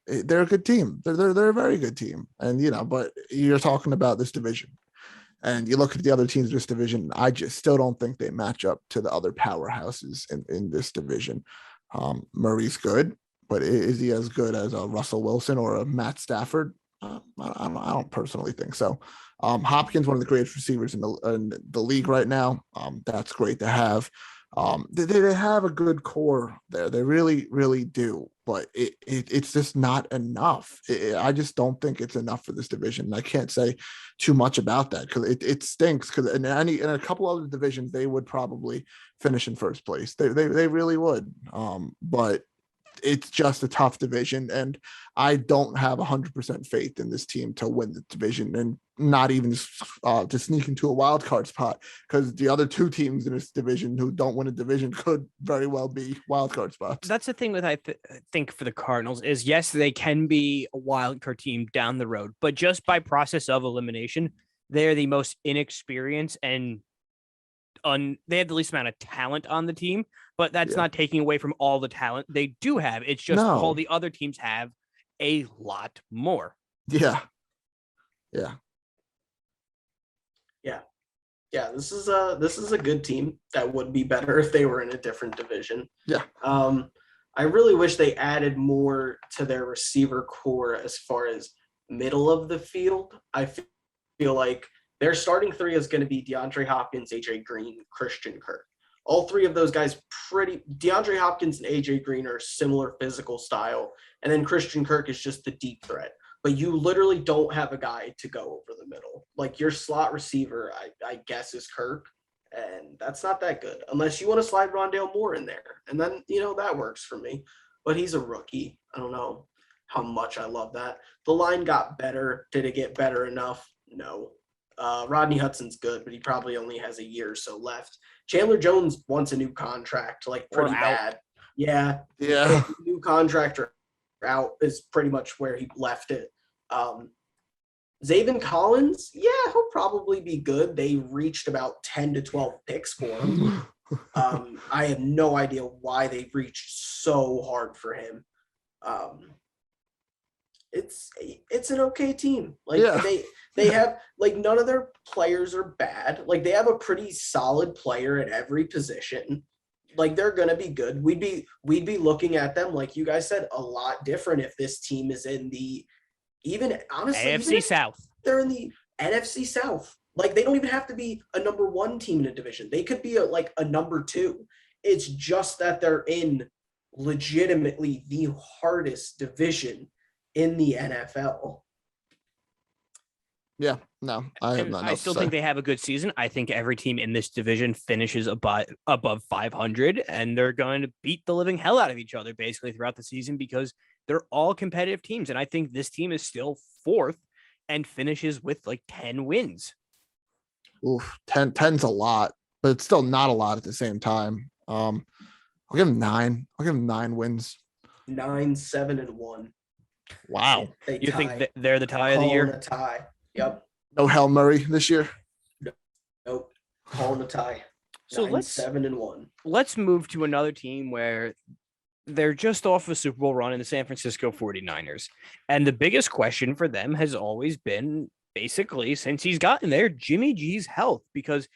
they're a good team. They're a very good team, and but you're talking about this division, and you look at the other teams in this division. I just still don't think they match up to the other powerhouses in this division. Murray's good, but is he as good as a Russell Wilson or a Matt Stafford? I don't personally think so. Hopkins, one of the greatest receivers in the league right now. That's great to have. They have a good core there. They really, really do. But it's just not enough. I just don't think it's enough for this division. I can't say too much about that because it stinks. Because in a couple other divisions, they would probably finish in first place. They really would. But it's just a tough division, and I don't have 100% faith in this team to win the division, and not even to sneak into a wild card spot, because the other two teams in this division who don't win a division could very well be wild card spots. That's the thing with I think for the Cardinals is, yes, they can be a wild card team down the road, but just by process of elimination, they're the most inexperienced and they have the least amount of talent on the team, but that's not taking away from all the talent they do have. It's just all the other teams have a lot more. Yeah. This is a good team that would be better if they were in a different division. Yeah. I really wish they added more to their receiver core as far as middle of the field. I feel like their starting three is going to be DeAndre Hopkins, AJ Green, Christian Kirk. All three of those guys DeAndre Hopkins and AJ Green are similar physical style, and then Christian Kirk is just the deep threat. But you literally don't have a guy to go over the middle. Like your slot receiver, I guess, is Kirk, and that's not that good unless you want to slide Rondale Moore in there, and then that works for me. But he's a rookie. I don't know how much I love that. The line got better. Did it get better enough? No. Rodney Hudson's good, but he probably only has a year or so left. Chandler Jones wants a new contract, like pretty bad. Yeah. New contract out is pretty much where he left it. Zaven Collins, he'll probably be good. They reached about 10 to 12 picks for him. I have no idea why they reached so hard for him. It's an okay team. They have none of their players are bad. Like they have a pretty solid player at every position. Like they're gonna be good. We'd be looking at them, like you guys said, a lot different if this team is in the AFC South. They're in the NFC South. Like they don't even have to be a number one team in a division. They could be a number two. It's just that they're in legitimately the hardest division in the NFL. Yeah, no, I still think they have a good season. I think every team in this division finishes above 500, and they're going to beat the living hell out of each other basically throughout the season because they're all competitive teams. And I think this team is still fourth and finishes with 10 wins. Oof, 10's a lot, but it's still not a lot at the same time. I'll give them 9. I'll give them 9 wins. 9, 7, and 1. Wow. You think they're the tie of the year? A tie. Yep. No Hail Murray this year? Nope. Calling a tie. So 9, 7, and 1. Let's move to another team where they're just off a Super Bowl run in the San Francisco 49ers. And the biggest question for them has always been, basically, since he's gotten there, Jimmy G's health, because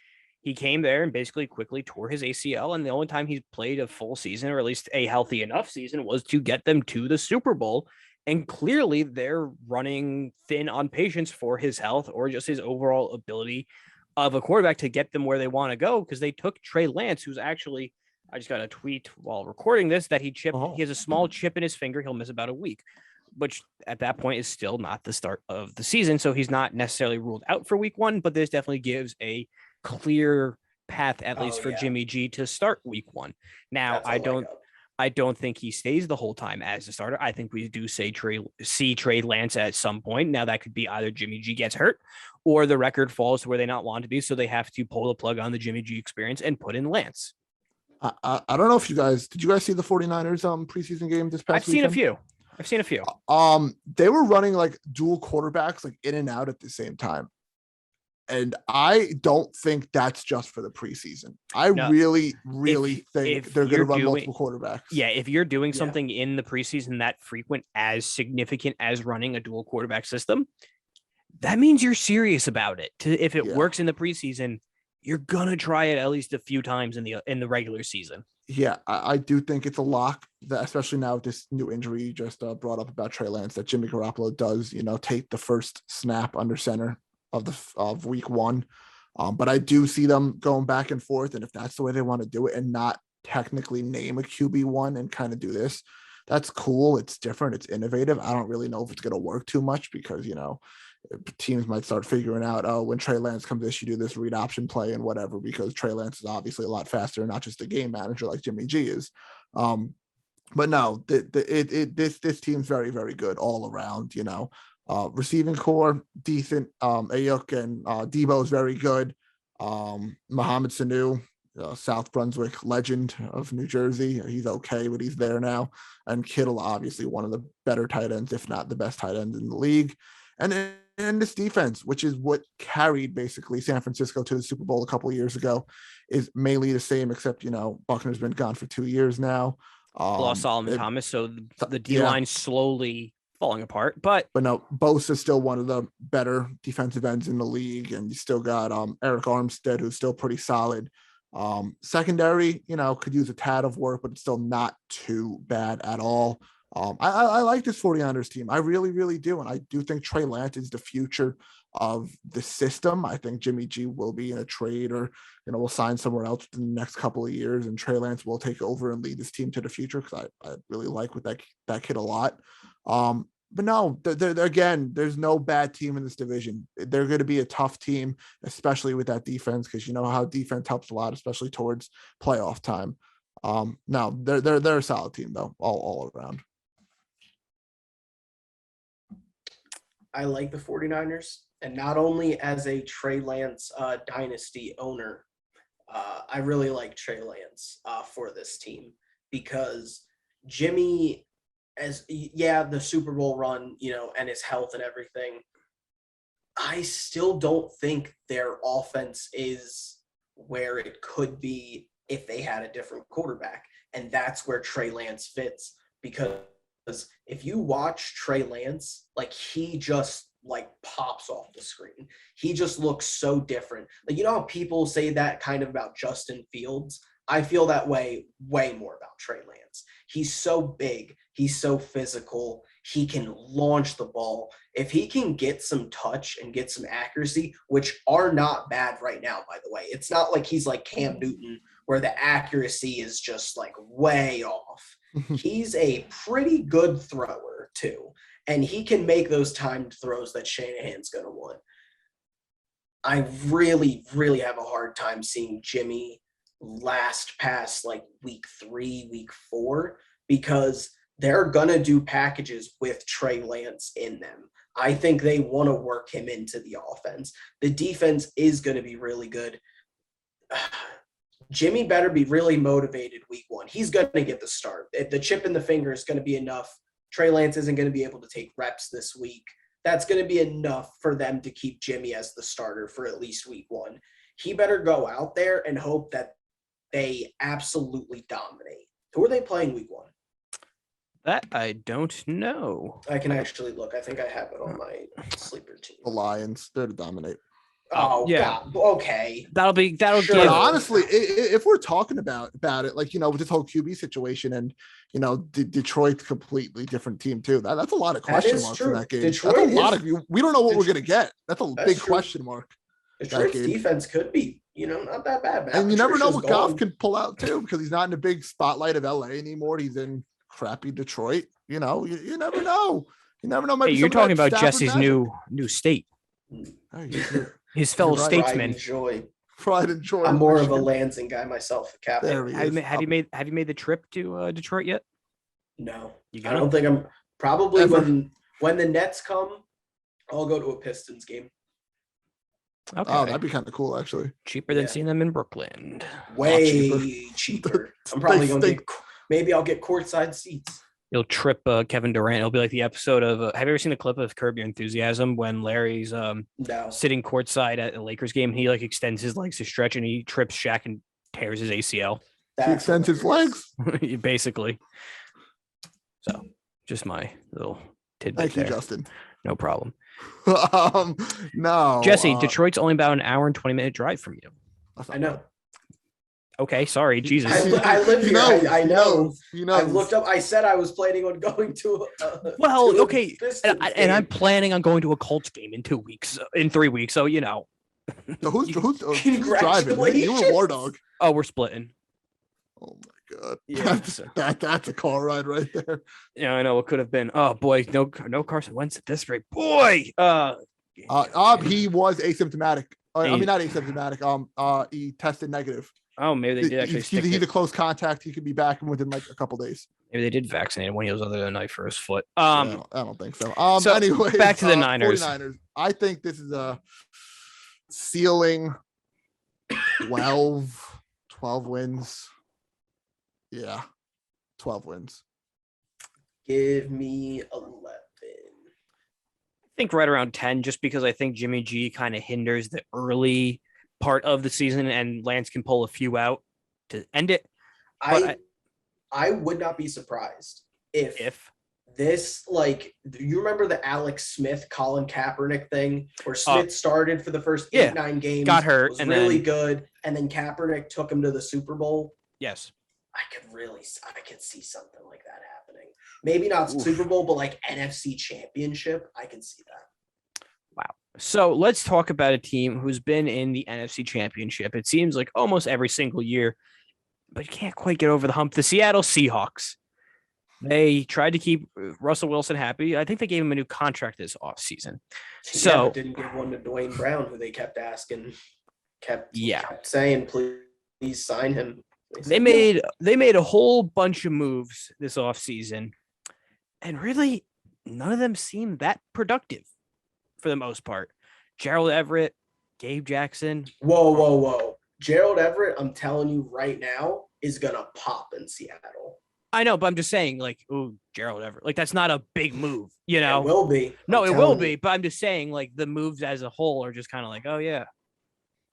he came there and basically quickly tore his ACL. And the only time he's played a full season, or at least a healthy enough season, was to get them to the Super Bowl. And clearly they're running thin on patience for his health or just his overall ability of a quarterback to get them where they want to go, because they took Trey Lance, who's actually, I just got a tweet while recording this, that he has a small chip in his finger. He'll miss about a week, which at that point is still not the start of the season. So he's not necessarily ruled out for week 1, but this definitely gives a clear path, at least for Jimmy G, to start week 1. Now, I don't think he stays the whole time as a starter. I think we do see Trey Lance at some point. Now that could be either Jimmy G gets hurt or the record falls to where they not want to be. So they have to pull the plug on the Jimmy G experience and put in Lance. I don't know if did you guys see the 49ers preseason game this past weekend? I've seen a few. They were running like dual quarterbacks like in and out at the same time. And I don't think that's just for the preseason. I really think they're going to run multiple quarterbacks. Yeah, if you're doing something in the preseason that frequent, as significant as running a dual quarterback system, that means you're serious about it. If it works in the preseason, you're gonna try it at least a few times in the regular season. Yeah, I do think it's a lock, that especially now with this new injury you just brought up about Trey Lance, that Jimmy Garoppolo does, take the first snap under center of week one. But I do see them going back and forth. And if that's the way they want to do it and not technically name a QB1 and kind of do this, that's cool. It's different. It's innovative. I don't really know if it's going to work too much because, teams might start figuring out, oh, when Trey Lance comes in, you do this read option play and whatever, because Trey Lance is obviously a lot faster, not just a game manager like Jimmy G is. But no, this team's very, very good all around, receiving core, decent. Ayuk and Debo is very good. Mohamed Sanu, South Brunswick legend of New Jersey. He's okay, but he's there now. And Kittle, obviously one of the better tight ends, if not the best tight end in the league. And this defense, which is what carried basically San Francisco to the Super Bowl a couple of years ago, is mainly the same, except, Buckner's been gone for 2 years now. Lost Solomon Thomas, so the D-line slowly falling apart. But no, Bosa is still one of the better defensive ends in the league, and you still got Eric Armstead, who's still pretty solid. Secondary, could use a tad of work, but it's still not too bad at all. I like this 49ers team. I really, really do. And I do think Trey Lance is the future of the system. I think Jimmy G will be in a trade or, will sign somewhere else in the next couple of years, and Trey Lance will take over and lead this team to the future, because I really like with that kid a lot. But no, again, there's no bad team in this division. They're going to be a tough team, especially with that defense, because you know how defense helps a lot, especially towards playoff time. No, they're a solid team though, all around. I like the 49ers, and not only as a Trey Lance dynasty owner, I really like Trey Lance for this team, because Jimmy, the Super Bowl run, and his health and everything, I still don't think their offense is where it could be if they had a different quarterback. And that's where Trey Lance fits, because if you watch Trey Lance, he just pops off the screen. He just looks so different. How people say that kind of about Justin Fields? I feel that way more about Trey Lance. He's so big. He's so physical. He can launch the ball. If he can get some touch and get some accuracy, which are not bad right now, by the way. It's not like he's like Cam Newton, where the accuracy is just way off. He's a pretty good thrower too, and he can make those timed throws that Shanahan's going to want. I really, really have a hard time seeing Jimmy last past week 3, week 4, because they're going to do packages with Trey Lance in them. I think they want to work him into the offense. The defense is going to be really good. Jimmy better be really motivated week 1. He's going to get the start. The chip in the finger is going to be enough. Trey Lance isn't going to be able to take reps this week. That's going to be enough for them to keep Jimmy as the starter for at least week 1. He better go out there and hope that they absolutely dominate. Who are they playing week 1? That I don't know. I can actually look. I think I have it on my sleeper team. The Lions, they're to dominate. Oh, yeah. God. Okay. That'll sure. Give. Honestly, if we're talking about it, with this whole QB situation, and Detroit's completely different team too. That's a lot of question marks in that game. Detroit that's a lot of. We don't know what we're gonna get. That's a big question mark. Detroit's defense could be, not that bad. And you never know what Goff can pull out too, because he's not in the big spotlight of LA anymore. He's in crappy Detroit. You never know. You never know. Hey, you're talking about Jesse's new state. His fellow statesman. Pride and joy. I'm more of a Lansing guy myself. Have you made the trip to Detroit yet? No, I don't think I'm. Probably when the Nets come, I'll go to a Pistons game. Okay. Oh, that'd be kind of cool, actually. Cheaper than seeing them in Brooklyn. Way cheaper. I'm probably going to maybe I'll get courtside seats. You'll trip Kevin Durant. It'll be like the episode of. Have you ever seen the clip of Curb Your Enthusiasm when Larry's No. sitting courtside at a Lakers game? He like extends his legs to stretch and he trips Shaq and tears his ACL. He extends his legs. Basically. So, just my little tidbit. Thank you, Justin. No problem. No, Jesse, Detroit's only about an hour and 20-minute drive from you. I know. Okay, sorry, Jesus. I live here. I know. You know. I looked up. I said I was planning on going to. Okay, and I'm planning on going to a Colts game in 2 weeks, in 3 weeks. So you know. So who's driving? You were War Dog. Oh, we're splitting. Oh my God. Yeah, that's a car ride right there. Yeah, I know it could have been. Oh boy, no Carson Wentz at this rate. Boy, he was asymptomatic. I mean, not asymptomatic. He tested negative. Oh, maybe they did actually. He's a close contact. He could be back within like a couple days. Maybe they did vaccinate him when he was other than a knife for his foot. I don't think so. So anyway, back to the Niners. 49ers. I think this is a ceiling 12 wins. Yeah, 12 wins. Give me 11. I think right around 10, just because I think Jimmy G kind of hinders the early part of the season, and Lance can pull a few out to end it. I would not be surprised if this, like, you remember the Alex Smith, Colin Kaepernick thing, where Smith started for the first 8-9 games, got hurt, was really good, and then Kaepernick took him to the Super Bowl. Yes. I could see something like that happening. Maybe not Super Bowl, but like NFC Championship. I can see that. Wow. So let's talk about a team who's been in the NFC Championship. It seems like almost every single year, but you can't quite get over the hump. The Seattle Seahawks. They tried to keep Russell Wilson happy. I think they gave him a new contract this offseason. So didn't give one to Dwayne Brown, who they kept asking, kept saying, please sign him. They made a whole bunch of moves this offseason, and really none of them seem that productive for the most part. Gerald Everett, Gabe Jackson. Whoa. Gerald Everett, I'm telling you right now, is going to pop in Seattle. I know, but I'm just saying, like, oh, Gerald Everett. Like, that's not a big move, you know? It will be. No, it will be, but I'm just saying, like, the moves as a whole are just kind of like, oh, yeah.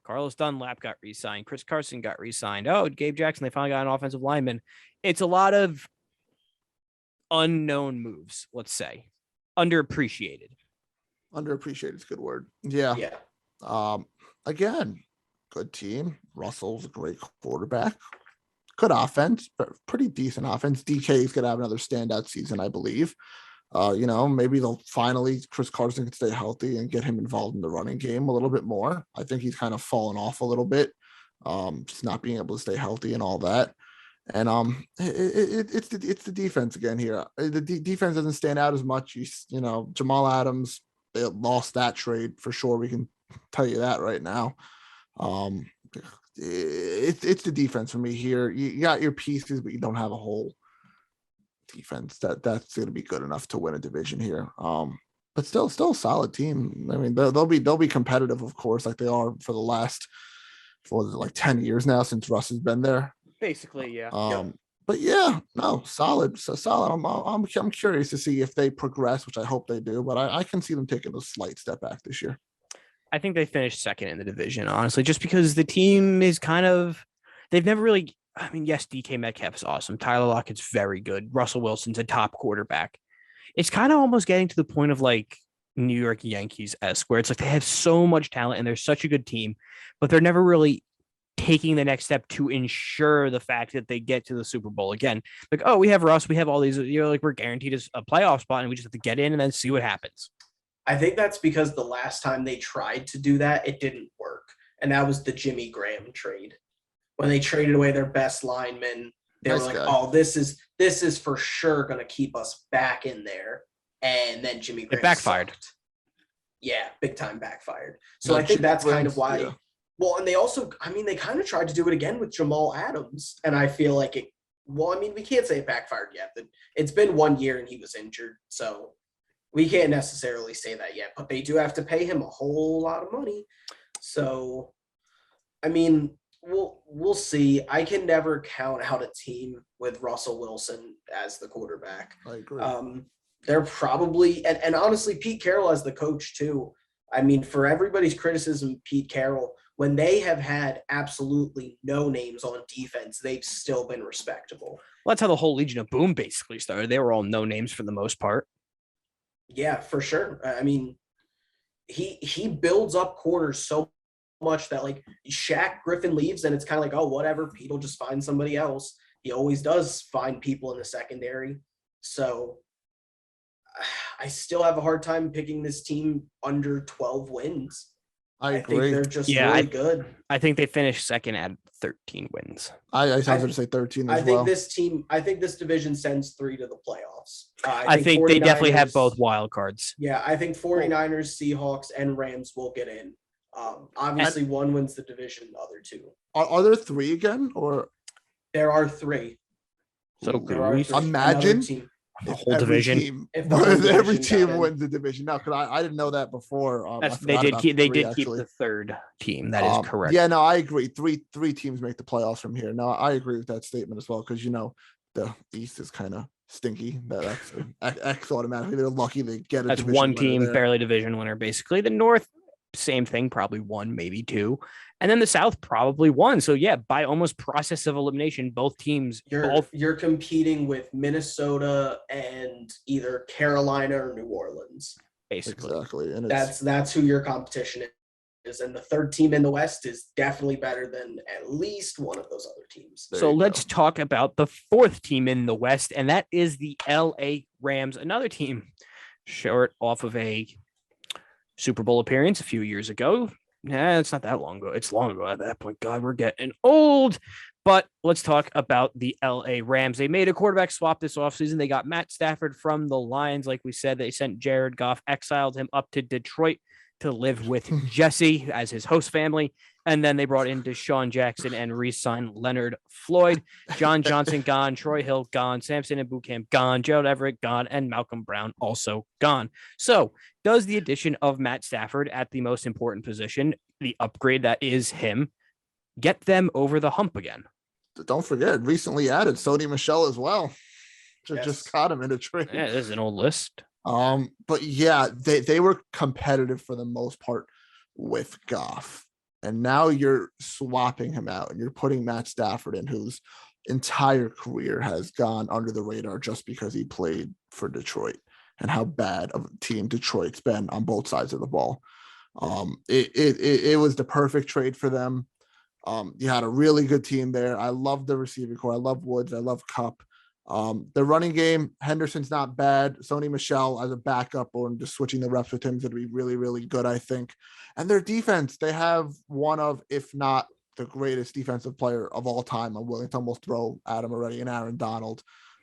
Carlos Dunlap got re-signed. Chris Carson got re-signed. Oh, Gabe Jackson, they finally got an offensive lineman. It's a lot of unknown moves, let's say. Underappreciated. Underappreciated is a good word. Yeah. Again, good team. Russell's a great quarterback. Good offense, but pretty decent offense. DK is going to have another standout season, I believe. Maybe they'll finally, Chris Carson can stay healthy and get him involved in the running game a little bit more. I think he's kind of fallen off a little bit, just not being able to stay healthy and all that. And it's the defense again here. The defense doesn't stand out as much. Jamal Adams, they lost that trade for sure. We can tell you that right now. It's the defense for me here. You got your pieces, but you don't have a whole defense that's going to be good enough to win a division here. But still a solid team. I mean, they'll be competitive, of course, like they are for the last 10 years now since Russ has been there. Basically, yeah. But yeah, no, solid. So solid. I'm curious to see if they progress, which I hope they do. But I can see them taking a slight step back this year. I think they finished second in the division, honestly, just because the team is they've never really. I mean, yes, DK Metcalf is awesome. Tyler Lockett's very good. Russell Wilson's a top quarterback. It's kind of almost getting to the point of like New York Yankees-esque, where it's like they have so much talent and they're such a good team, but they're never really taking the next step to ensure the fact that they get to the Super Bowl again. Like, oh, we have Russ, we have all these, we're guaranteed a playoff spot and we just have to get in and then see what happens. I think that's because the last time they tried to do that, it didn't work. And that was the Jimmy Graham trade. When they traded away their best lineman, they were like, "Oh, this is for sure going to keep us back in there." And then Jimmy Graham backfired. Sucked. Yeah, big time backfired. So I think that's kind of why. Yeah. Well, and they also, they kind of tried to do it again with Jamal Adams, and I feel like it. Well, we can't say it backfired yet. It's been 1 year and he was injured, so we can't necessarily say that yet. But they do have to pay him a whole lot of money. So, I mean, we'll see. I can never count out a team with Russell Wilson as the quarterback. I agree. They're probably and honestly, Pete Carroll as the coach too. I mean, for everybody's criticism, Pete Carroll, when they have had absolutely no names on defense, they've still been respectable. Well, that's how the whole Legion of Boom basically started. They were all no names for the most part. Yeah, for sure. I mean, he builds up corners so much that like Shaq Griffin leaves and it's kind of like, oh, whatever, Pete will just find somebody else. He always does find people in the secondary. So I still have a hard time picking this team under 12 wins. I think agree. they're just really good. I think they finished second at 13 wins. I was going to say 13 as well. I think this division sends 3 to the playoffs. I think they definitely have both wild cards. Yeah, I think 49ers, Seahawks, and Rams will get in. Obviously, one wins the division, the other 2. Are there 3 again, or there are 3? So imagine the whole division. Every team wins the division. No, because I didn't know that before. They did keep the third team. That is correct. Yeah, no, I agree. Three teams make the playoffs from here. No, I agree with that statement as well, because the East is kind of stinky. That's X automatically. They're lucky they get it. That's one team, barely division winner, basically. The North, same thing, probably 1, maybe 2. And then the South probably 1. So yeah, by almost process of elimination, both teams. You're competing with Minnesota and either Carolina or New Orleans. Basically. Exactly. And that's who your competition is. And the third team in the West is definitely better than at least one of those other teams. So let's talk about the 4th team in the West, and that is the LA Rams, another team short off of a Super Bowl appearance a few years ago. Nah, it's not that long ago. It's long ago at that point. God, we're getting old. But let's talk about the LA Rams. They made a quarterback swap this offseason. They got Matt Stafford from the Lions. Like we said, they sent Jared Goff, exiled him up to Detroit to live with Jesse as his host family. And then they brought in Deshaun Jackson and re-signed Leonard Floyd. John Johnson gone, Troy Hill gone, Samson and Bootcamp gone, Gerald Everett gone, and Malcolm Brown also gone. So does the addition of Matt Stafford at the most important position, the upgrade that is him, get them over the hump again? Don't forget, recently added Sony Michel as well. Just caught him in a trade. Yeah, there's an old list. But yeah, they were competitive for the most part with Goff. And now you're swapping him out and you're putting Matt Stafford in, whose entire career has gone under the radar just because he played for Detroit and how bad of a team Detroit's been on both sides of the ball. It was the perfect trade for them. You had a really good team there. I love the receiving core. I love Woods. I love Kupp. The running game, Henderson's not bad. Sony Michel as a backup or just switching the reps with him is going to be really, really good, I think. And their defense, they have one of, if not the greatest defensive player of all time. I'm willing to almost throw at him already, and Aaron Donald.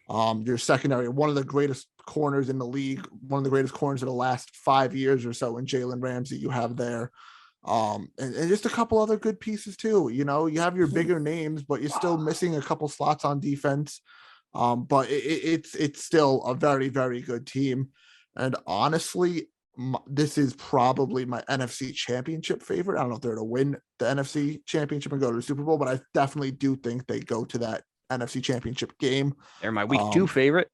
Your secondary, one of the greatest corners in the league, one of the greatest corners of the last 5 years or so in Jalen Ramsey you have there. And just a couple other good pieces too. You have your bigger names, but you're still missing a couple slots on defense. But it's still a very, very good team. And honestly, this is probably my NFC championship favorite. I don't know if they're to win the NFC championship and go to the Super Bowl, but I definitely do think they go to that NFC championship game. They're my week 2 favorite.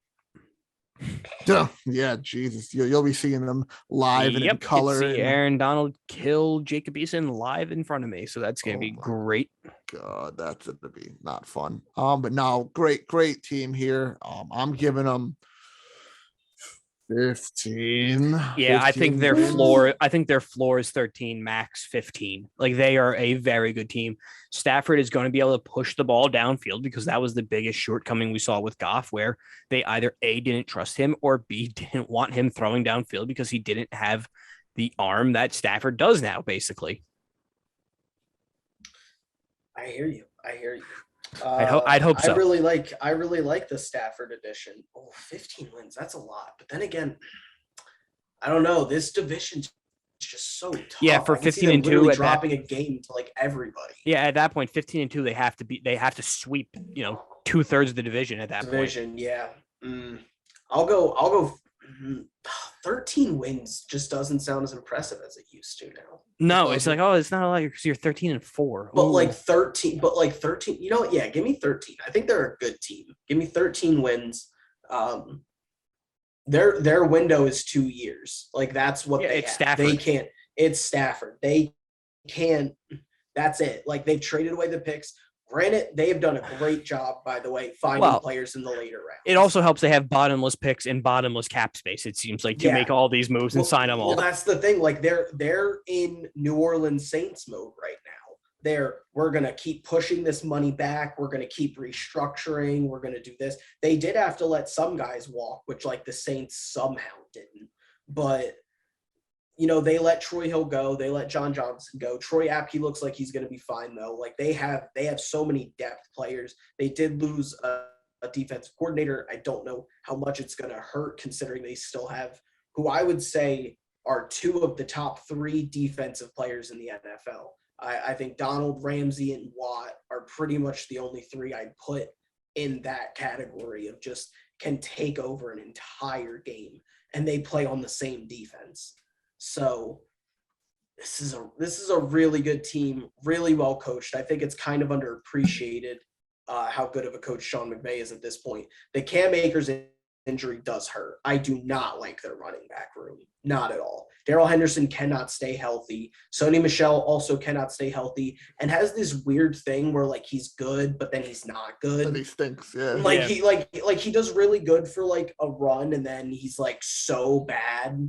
Yeah, Jesus. You'll be seeing them live and in color. See Aaron Donald kill Jacob Eason live in front of me. So that's going to be great. God, that's going to be not fun. But no, great team here. I'm giving them 15. Yeah, 15 I think their floor is 13, max 15. Like, they are a very good team. Stafford is going to be able to push the ball downfield because that was the biggest shortcoming we saw with Goff, where they either A, didn't trust him, or B, didn't want him throwing downfield because he didn't have the arm that Stafford does now, basically. I hear you. I'd hope so. I really like the Stafford edition. 15 wins. That's a lot. But then again, I don't know. This division's just so tough. Yeah, for 15-2, dropping a game to like everybody. Yeah, at that point, 15-2, they have to sweep, 2/3 of the division at that point. Yeah. I'll go 13 wins just doesn't sound as impressive as it used to now. No, it's like, oh, it's not a lot because you're 13-4. But like 13, you know what? Yeah, give me 13. I think they're a good team. Give me 13 wins. Their window is 2 years. Like that's what they it's have. Stafford. They can't. It's Stafford. They can't. That's it. Like they've traded away the picks. Granted, they have done a great job, by the way, finding players in the later rounds. It also helps they have bottomless picks and bottomless cap space, it seems like, to make all these moves and sign them all. Well, that's the thing. Like they're in New Orleans Saints mode right now. We're going to keep pushing this money back. We're going to keep restructuring. We're going to do this. They did have to let some guys walk, which like the Saints somehow didn't. But you know, they let Troy Hill go. They let John Johnson go. Troy Apke looks like he's going to be fine, though. Like, they have so many depth players. They did lose a defensive coordinator. I don't know how much it's going to hurt considering they still have who I would say are 2 of the top 3 defensive players in the NFL. I think Donald, Ramsey, and Watt are pretty much the only 3 I'd put in that category of just can take over an entire game, and they play on the same defense. So this is a really good team, really well coached. I think it's kind of underappreciated how good of a coach Sean McVay is at this point. The Cam Akers injury does hurt. I do not like their running back room, not at all. Darrell Henderson cannot stay healthy. Sony Michel also cannot stay healthy and has this weird thing where like he's good, but then he's not good. And he stinks. Yeah. He does really good for like a run, and then he's like so bad.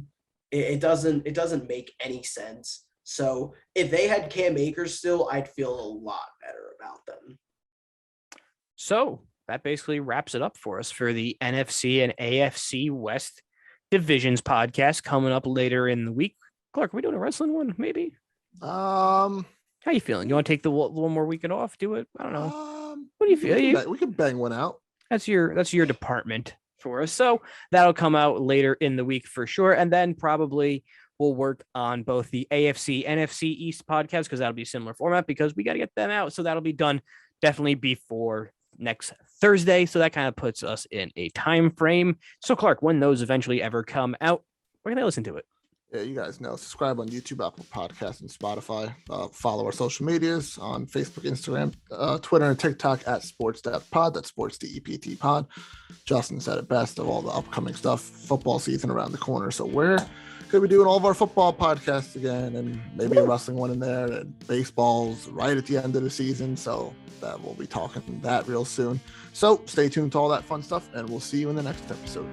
It doesn't make any sense. So if they had Cam Akers still, I'd feel a lot better about them. So that basically wraps it up for us for the NFC and AFC West Divisions podcast coming up later in the week. Clark, are we doing a wrestling one? Maybe. How you feeling? You want to take the one more weekend off? Do it. I don't know. What do you feel? We can bang one out. That's your department for us. So that'll come out later in the week for sure. And then probably we'll work on both the AFC, NFC East podcast, because that'll be a similar format because we got to get them out. So that'll be done definitely before next Thursday. So that kind of puts us in a time frame. So Clark, when those eventually ever come out, we're going to listen to it. Yeah, you guys know. Subscribe on YouTube, Apple Podcasts, and Spotify. Follow our social medias on Facebook, Instagram, Twitter, and TikTok at SportsDepthPod. That's SportsDEPT Pod. Justin said it best of all the upcoming stuff. Football season around the corner. So we're going to be doing all of our football podcasts again, and maybe a wrestling one in there, and baseball's right at the end of the season. So that we'll be talking that real soon. So stay tuned to all that fun stuff, and we'll see you in the next episode.